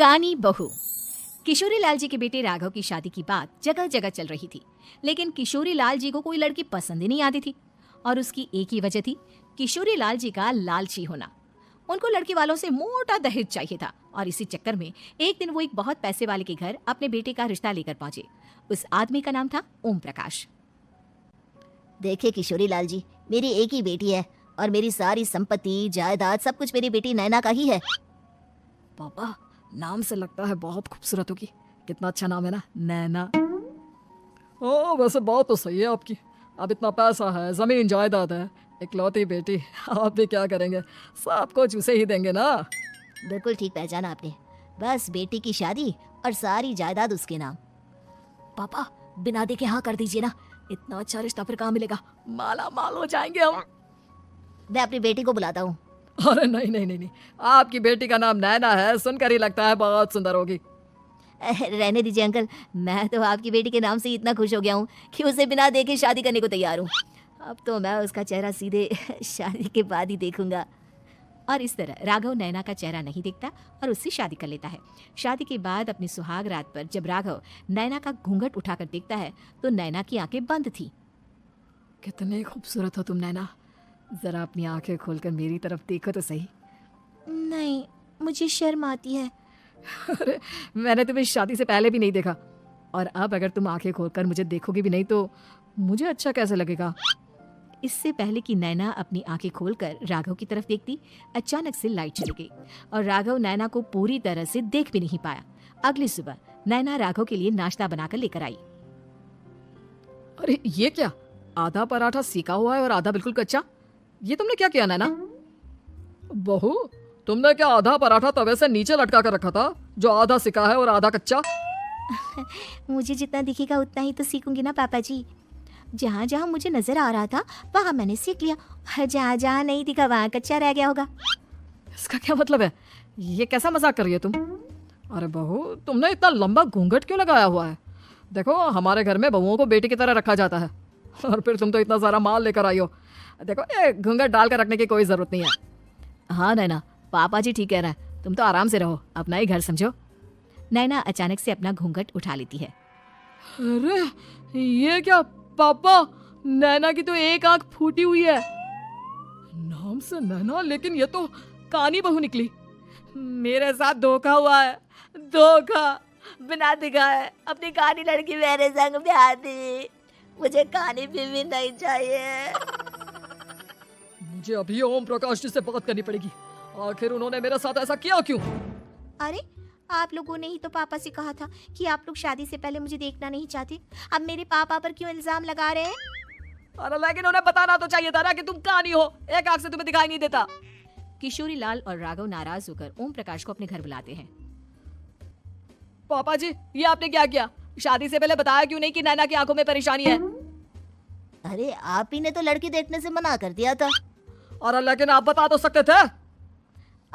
कानी बहू। किशोरी लाल जी के बेटे राघव की शादी की बात जगह जगह चल रही थी, लेकिन किशोरी लाल जी को कोई लड़की पसंद ही नहीं आती थी। और उसकी एक ही वजह थी, किशोरी लाल जी का लालची होना। उनको लड़की वालों से मोटा दहेज चाहिए था और इसी चक्कर में एक दिन वो एक बहुत पैसे वाले के घर अपने बेटे का रिश्ता लेकर पहुंचे। उस आदमी का नाम था ओम प्रकाश। देखिए किशोरी लाल जी, मेरी एक ही बेटी है और मेरी सारी संपत्ति जायदाद सब कुछ मेरी बेटी नैना का ही है। पापा, नाम से लगता है बहुत खूबसूरत होगी। कितना अच्छा नाम है ना, नैना। ओ वैसे बात तो सही है आपकी। अब इतना पैसा है, जमीन जायदाद है, इकलौती बेटी, आप भी क्या करेंगे? सब कुछ उसे ही देंगे ना। बिल्कुल ठीक पहचाना आपने। बस बेटी की शादी और सारी जायदाद उसके नाम। पापा, बिना देखे हाँ कर दीजिए ना। इतना अच्छा रिश्ता फिर कहाँ मिलेगा? माला माल हो जाएंगे हम। मैं अपनी बेटी को बुलाता हूँ। अरे नहीं नहीं नहीं नहीं, आपकी बेटी का नाम नैना है, सुनकर ही लगता है बहुत सुंदर होगी। रहने दीजिए अंकल, मैं तो आपकी बेटी के नाम से इतना खुश हो गया हूँ कि उसे बिना देखे शादी करने को तैयार हूँ। अब तो मैं उसका चेहरा सीधे शादी के बाद ही देखूंगा। और इस तरह राघव नैना का चेहरा नहीं देखता और उससे शादी कर लेता है। शादी के बाद अपनी सुहाग रात पर जब राघव नैना का घूंघट उठाकर देखता है तो नैना की आंखें बंद थी। कितनी खूबसूरत हो तुम नैना, जरा अपनी आंखें खोलकर मेरी तरफ देखो तो सही। नहीं, मुझे शर्म आती है। अरे मैंने तुम्हें शादी से पहले भी नहीं देखा, और अब अगर तुम आंखें खोलकर मुझे देखोगी भी नहीं तो मुझे अच्छा कैसे लगेगा? इससे पहले कि नैना अपनी आंखें खोलकर राघव की तरफ देखती, अचानक से लाइट चली गई और राघव नैना को पूरी तरह से देख भी नहीं पाया। अगली सुबह नैना राघव के लिए नाश्ता बनाकर लेकर आई। अरे ये क्या, आधा पराठा सेका हुआ है और आधा बिल्कुल कच्चा। ये तुमने क्या किया नैना? बहू, तुमने क्या आधा पराठा तवे से नीचे लटका कर रखा था जो आधा सिका है और आधा कच्चा? मुझे जितना दिखेगा उतना ही तो सीखूंगी ना पापा जी। जहाँ जहाँ मुझे नजर आ रहा था वहाँ मैंने सीख लिया, और जहाँ जहाँ नहीं दिखा वहाँ कच्चा रह गया होगा। इसका क्या मतलब है? ये कैसा मजाक कर रही है तुम? अरे बहू, तुमने इतना लंबा घूंघट क्यों लगाया हुआ है? देखो, हमारे घर में बहुओं को बेटी की तरह रखा जाता है, और फिर तुम तो इतना सारा माल लेकर आई हो। देखो, ये घूंघट डाल कर रखने की कोई जरूरत नहीं है। हाँ नैना, पापा जी ठीक कह रहे हैं, तुम तो आराम से रहो, अपना ही घर समझो। नैना अचानक से अपना घूंघट उठा लेती है। अरे ये क्या पापा, नैना की तो एक आंख फूटी हुई है। नाम से नैना, लेकिन ये तो कानी बहू निकली। मेरे साथ धोखा हुआ है, धोखा। बिना दिखाए अपनी कानी लड़की मेरे संग ब्याह दी। मुझे कानी बीवी नहीं चाहिए। मुझे अभी ओम प्रकाश जी से बात करनी पड़ेगी। आखिर उन्होंने मेरे साथ ऐसा किया क्यों? अरे आप लोगों ने ही तो पापा से कहा था कि आप लोग शादी से पहले मुझे देखना नहीं चाहते। अब मेरे पापा पर क्यों इल्जाम लगा रहे हैं? अरे लेकिन उन्हें बताना तो चाहिए था ना कि तुम कानी हो, एक आंख से तुम्हें दिखाई नहीं देता। किशोरी लाल और राघव नाराज होकर ओम प्रकाश को अपने घर बुलाते हैं। पापा जी, ये आपने क्या किया? शादी से पहले बताया क्यों नहीं कि नैना की आंखों में परेशानी है? अरे आप ही ने तो लड़की देखने से मना कर दिया था। और लेकिन आप बता तो सकते थे।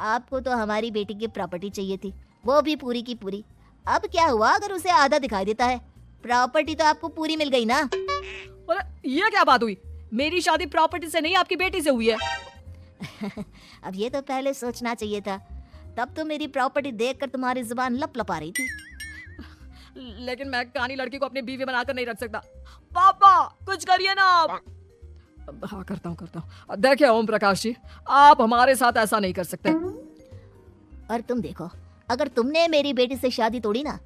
आपको तो हमारी बेटी की प्रॉपर्टी चाहिए थी, वो भी पूरी की पूरी। अब क्या हुआ अगर उसे आधा दिखाई देता है? प्रॉपर्टी तो आपको पूरी मिल गई ना। अरे ये क्या बात हुई? मेरी शादी प्रॉपर्टी से नहीं, आपकी बेटी से हुई है। अब ये तो पहले सोचना चाहिए था, तब तो मेरी प्रॉपर्टी देखकर तुम्हारी जुबान लप लपा रही थी। लेकिन मैं कानी लड़की को अपनी बीवी बनाकर नहीं रख सकता। पापा कुछ करिए ना आप। हाँ करता हूँ। देखिए ओम प्रकाश जी, आप हमारे साथ ऐसा नहीं कर सकते। और तुम देखो, अगर तुमने मेरी बेटी से शादी तोड़ी ना,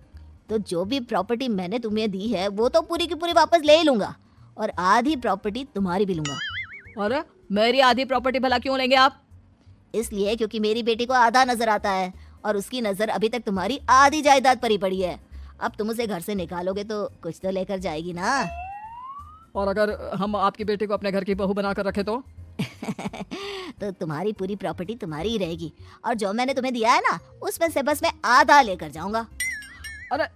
तो जो भी प्रॉपर्टी मैंने तुम्हें दी है वो तो पूरी की पूरी वापस ले ही लूंगा, और आधी प्रॉपर्टी तुम्हारी भी लूंगा। अरे मेरी आधी प्रॉपर्टी भला क्यों लेंगे आप? इसलिए क्योंकि मेरी बेटी को आधा नजर आता है और उसकी नजर अभी तक तुम्हारी आधी जायदाद पर ही पड़ी है। अब तुम उसे घर से निकालोगे तो कुछ तो लेकर जाएगी ना। और अगर हम आपकी बेटी को अपने घर की बहू बनाकर रखे तो? तो तुम्हारी पूरी प्रॉपर्टी तुम्हारी ही रहेगी, और जो मैंने तुम्हें दिया है ना, उसमें से बस मैं आधा लेकर जाऊंगा। अरे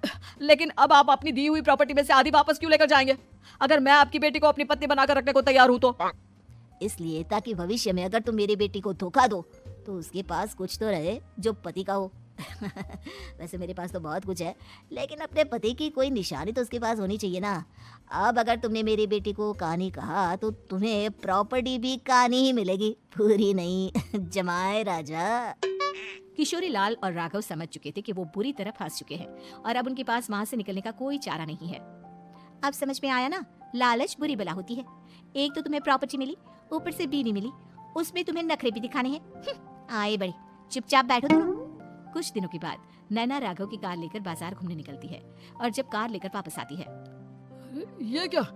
लेकिन अब आप अपनी दी हुई प्रॉपर्टी में से आधी वापस क्यों लेकर जाएंगे, अगर मैं आपकी बेटी को अपनी पत्नी बनाकर रखने को तैयार हूँ तो? इसलिए ताकि भविष्य में अगर तुम मेरी बेटी को धोखा दो तो उसके पास कुछ तो रहे जो पति का हो, वैसे मेरे पास तो बहुत कुछ है, लेकिन अपने पति की कोई निशानी तो उसके पास होनी चाहिए ना। अब अगर तुमने मेरी बेटी को कानी कहा तो तुम्हें प्रॉपर्टी भी कानी ही मिलेगी, पूरी नहीं। जमाए राजा। किशोरी लाल और राघव समझ चुके थे कि वो बुरी तरह फंस चुके हैं और अब उनके पास वहां से निकलने का कोई चारा नहीं है। अब समझ में आया ना, लालच बुरी बला होती है। एक तो तुम्हें प्रॉपर्टी मिली, ऊपर से बीवी मिली, उसमें तुम्हें नखरे भी दिखाने हैं। आए बड़ी, चुपचाप बैठो दोनों। कुछ दिनों के बाद नैना राघव की कार लेकर बाजार घूमने निकलती है और जब कार लेकर वापस आती है, अरे, ये क्या?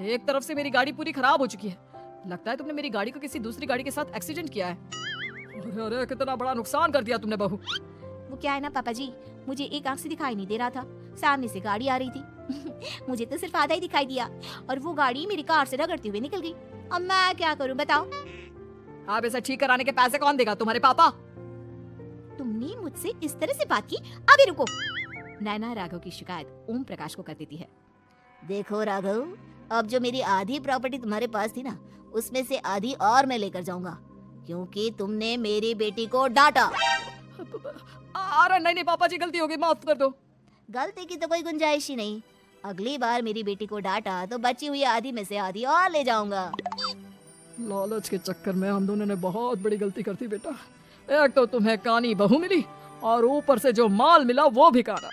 एक तरफ से मेरी गाड़ी पूरी खराब हो चुकी है। लगता है तुमने मेरी गाड़ी को किसी दूसरी गाड़ी के साथ एक्सीडेंट किया है। अरे अरे, कितना बड़ा नुकसान कर दिया तुमने बहू। वो क्या है ना पापा जी, मुझे एक आंख से दिखाई नहीं दे रहा था, सामने से गाड़ी आ रही थी। मुझे तो सिर्फ आधा ही दिखाई दिया और वो गाड़ी मेरी कार से रगड़ते हुए निकल गई। अब मैं क्या करूं बताओ? अब इसे ठीक कराने के पैसे कौन देगा? तुम्हारे पापा। तुमने मुझसे इस तरह से बात की? अभी रुको। नैना राघव की शिकायत ओम प्रकाश को कर देती है। देखो राघव, अब जो मेरी आधी प्रॉपर्टी तुम्हारे पास थी ना, उसमें से आधी और मैं लेकर जाऊंगा, क्योंकि तुमने मेरी बेटी को डांटा। अरे नहीं पापा जी, गलती हो गई, माफ कर दो। गलती की तो कोई गुंजाइश ही नहीं। अगली बार मेरी बेटी को डांटा तो बची हुई आधी में से आधी और ले जाऊंगा। लालच के चक्कर में हम दोनों ने बहुत बड़ी गलती कर दी बेटा। एक तो तुम्हें कानी बहू मिली और ऊपर से जो माल मिला वो भी काना।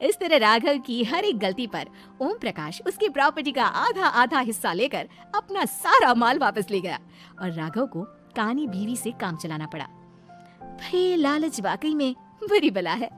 इस तरह राघव की हर एक गलती पर ओम प्रकाश उसकी प्रॉपर्टी का आधा आधा हिस्सा लेकर अपना सारा माल वापस ले गया और राघव को कानी बीवी से काम चलाना पड़ा। भाई लालच वाकई में बुरी बला है।